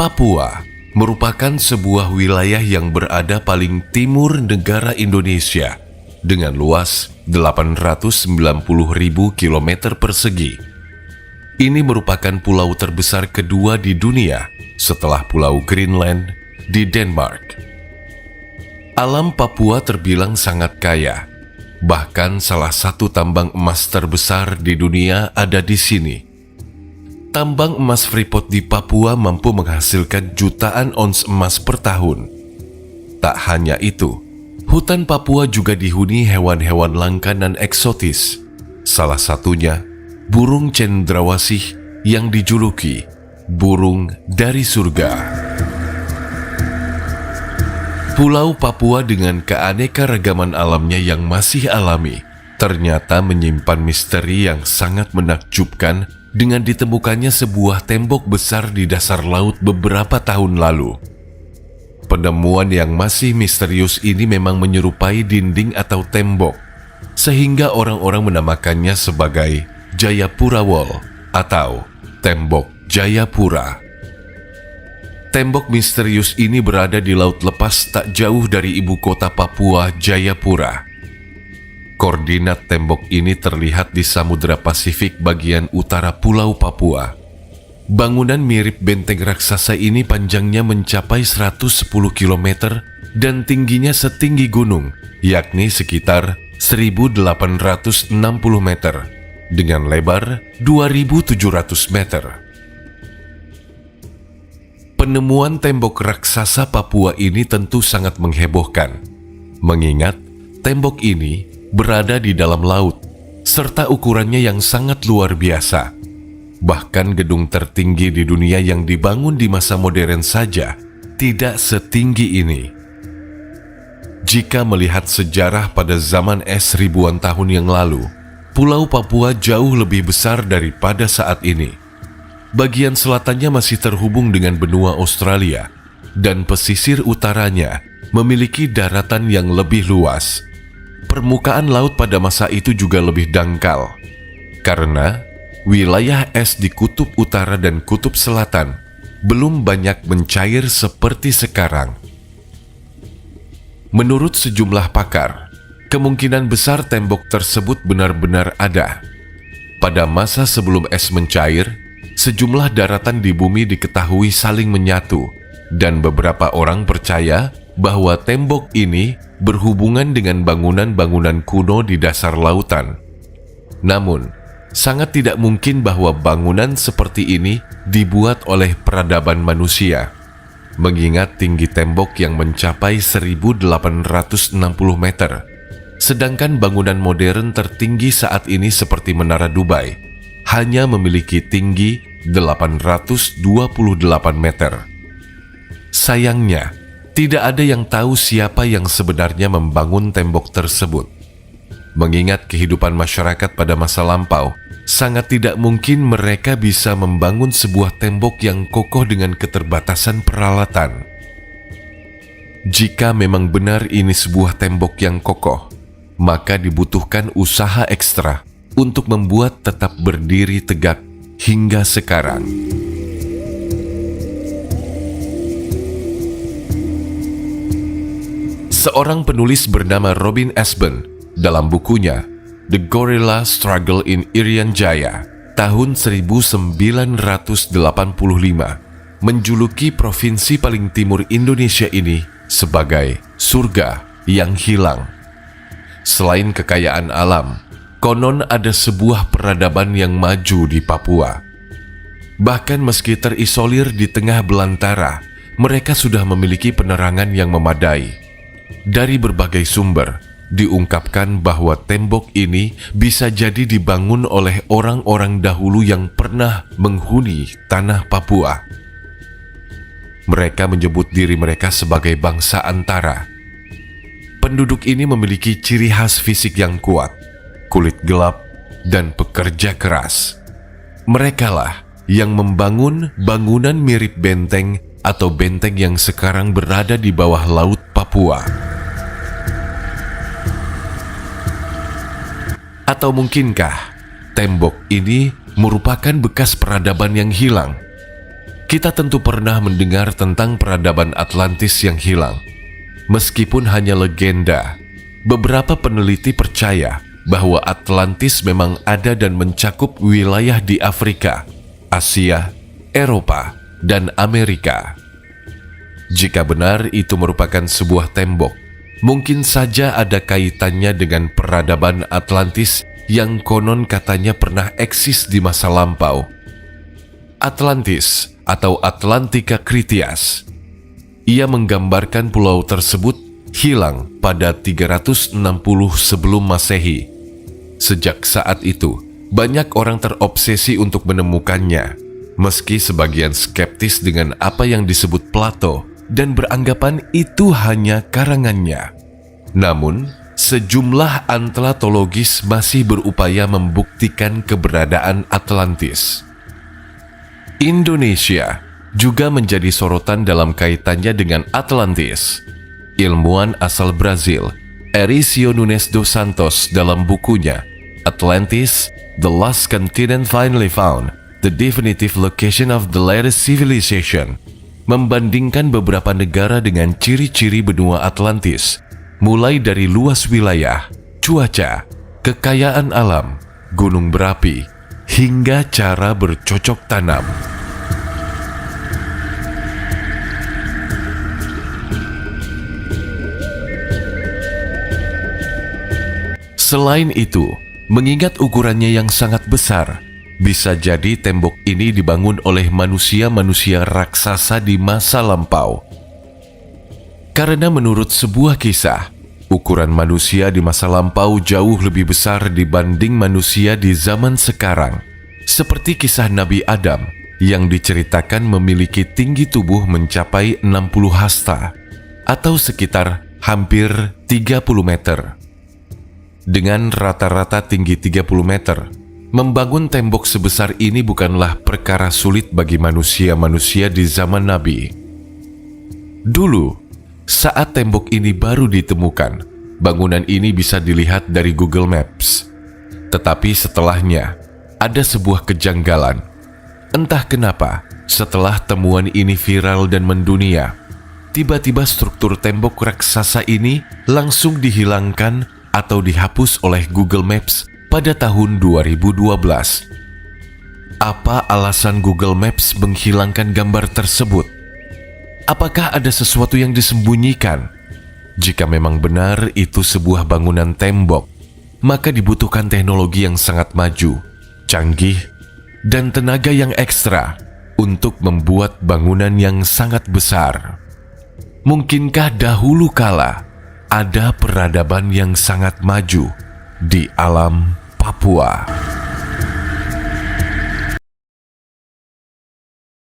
Papua merupakan sebuah wilayah yang berada paling timur negara Indonesia dengan luas 890.000 km persegi. Ini merupakan pulau terbesar kedua di dunia setelah Pulau Greenland di Denmark. Alam Papua terbilang sangat kaya. Bahkan salah satu tambang emas terbesar di dunia ada di sini. Tambang emas Freeport di Papua mampu menghasilkan jutaan ons emas per tahun. Tak hanya itu, hutan Papua juga dihuni hewan-hewan langka dan eksotis. Salah satunya, burung cendrawasih yang dijuluki burung dari surga. Pulau Papua dengan keanekaragaman alamnya yang masih alami, ternyata menyimpan misteri yang sangat menakjubkan dengan ditemukannya sebuah tembok besar di dasar laut beberapa tahun lalu. Penemuan yang masih misterius ini memang menyerupai dinding atau tembok, sehingga orang-orang menamakannya sebagai Jayapura Wall atau Tembok Jayapura. Tembok misterius ini berada di laut lepas tak jauh dari ibu kota Papua, Jayapura. Koordinat tembok ini terlihat di Samudra Pasifik bagian utara Pulau Papua. Bangunan mirip benteng raksasa ini panjangnya mencapai 110 km dan tingginya setinggi gunung, yakni sekitar 1.860 meter, dengan lebar 2.700 meter. Penemuan tembok raksasa Papua ini tentu sangat menghebohkan, mengingat tembok ini berada di dalam laut, serta ukurannya yang sangat luar biasa. Bahkan gedung tertinggi di dunia yang dibangun di masa modern saja tidak setinggi ini. Jika melihat sejarah pada zaman es ribuan tahun yang lalu, Pulau Papua jauh lebih besar daripada saat ini. Bagian selatannya masih terhubung dengan benua Australia, dan pesisir utaranya memiliki daratan yang lebih luas. Permukaan laut pada masa itu juga lebih dangkal, karena wilayah es di kutub utara dan kutub selatan belum banyak mencair seperti sekarang. Menurut sejumlah pakar, kemungkinan besar tembok tersebut benar-benar ada. Pada masa sebelum es mencair, sejumlah daratan di bumi diketahui saling menyatu, dan beberapa orang percaya bahwa tembok ini berhubungan dengan bangunan-bangunan kuno di dasar lautan. Namun, sangat tidak mungkin bahwa bangunan seperti ini dibuat oleh peradaban manusia, mengingat tinggi tembok yang mencapai 1.860 meter. Sedangkan bangunan modern tertinggi saat ini seperti Menara Dubai hanya memiliki tinggi 828 meter. Sayangnya, tidak ada yang tahu siapa yang sebenarnya membangun tembok tersebut. Mengingat kehidupan masyarakat pada masa lampau, sangat tidak mungkin mereka bisa membangun sebuah tembok yang kokoh dengan keterbatasan peralatan. Jika memang benar ini sebuah tembok yang kokoh, maka dibutuhkan usaha ekstra untuk membuat tetap berdiri tegak hingga sekarang. Seorang penulis bernama Robin Ashburn dalam bukunya The Gorilla Struggle in Irian Jaya tahun 1985 menjuluki provinsi paling timur Indonesia ini sebagai surga yang hilang. Selain kekayaan alam, konon ada sebuah peradaban yang maju di Papua. Bahkan meski terisolir di tengah belantara, mereka sudah memiliki penerangan yang memadai. Dari berbagai sumber, diungkapkan bahwa tembok ini bisa jadi dibangun oleh orang-orang dahulu yang pernah menghuni tanah Papua. Mereka menyebut diri mereka sebagai bangsa antara. Penduduk ini memiliki ciri khas fisik yang kuat, kulit gelap, dan pekerja keras. Merekalah yang membangun bangunan mirip benteng atau benteng yang sekarang berada di bawah laut Papua. Atau mungkinkah tembok ini merupakan bekas peradaban yang hilang? Kita tentu pernah mendengar tentang peradaban Atlantis yang hilang. Meskipun hanya legenda, beberapa peneliti percaya bahwa Atlantis memang ada dan mencakup wilayah di Afrika, Asia, Eropa, dan Amerika. Jika benar itu merupakan sebuah tembok, mungkin saja ada kaitannya dengan peradaban Atlantis yang konon katanya pernah eksis di masa lampau. Atlantis atau Atlantika Critias. Ia menggambarkan pulau tersebut hilang pada 360 sebelum Masehi. Sejak saat itu, banyak orang terobsesi untuk menemukannya, meski sebagian skeptis dengan apa yang disebut Plato dan beranggapan itu hanya karangannya. Namun, sejumlah antropologis masih berupaya membuktikan keberadaan Atlantis. Indonesia juga menjadi sorotan dalam kaitannya dengan Atlantis. Ilmuwan asal Brazil, Ericio Nunes dos Santos dalam bukunya Atlantis, The Last Continent Finally Found, The Definitive Location of the Latest Civilization, membandingkan beberapa negara dengan ciri-ciri benua Atlantis, mulai dari luas wilayah, cuaca, kekayaan alam, gunung berapi, hingga cara bercocok tanam. Selain itu, mengingat ukurannya yang sangat besar, bisa jadi tembok ini dibangun oleh manusia-manusia raksasa di masa lampau. Karena menurut sebuah kisah, ukuran manusia di masa lampau jauh lebih besar dibanding manusia di zaman sekarang. Seperti kisah Nabi Adam yang diceritakan memiliki tinggi tubuh mencapai 60 hasta atau sekitar hampir 30 meter. Dengan rata-rata tinggi 30 meter, membangun tembok sebesar ini bukanlah perkara sulit bagi manusia-manusia di zaman Nabi. Dulu, saat tembok ini baru ditemukan, bangunan ini bisa dilihat dari Google Maps. Tetapi setelahnya, ada sebuah kejanggalan. Entah kenapa, setelah temuan ini viral dan mendunia, tiba-tiba struktur tembok raksasa ini langsung dihilangkan atau dihapus oleh Google Maps pada tahun 2012. Apa alasan Google Maps menghilangkan gambar tersebut? Apakah ada sesuatu yang disembunyikan? Jika memang benar itu sebuah bangunan tembok, maka dibutuhkan teknologi yang sangat maju, canggih, dan tenaga yang ekstra untuk membuat bangunan yang sangat besar. Mungkinkah dahulu kala ada peradaban yang sangat maju di alam Papua?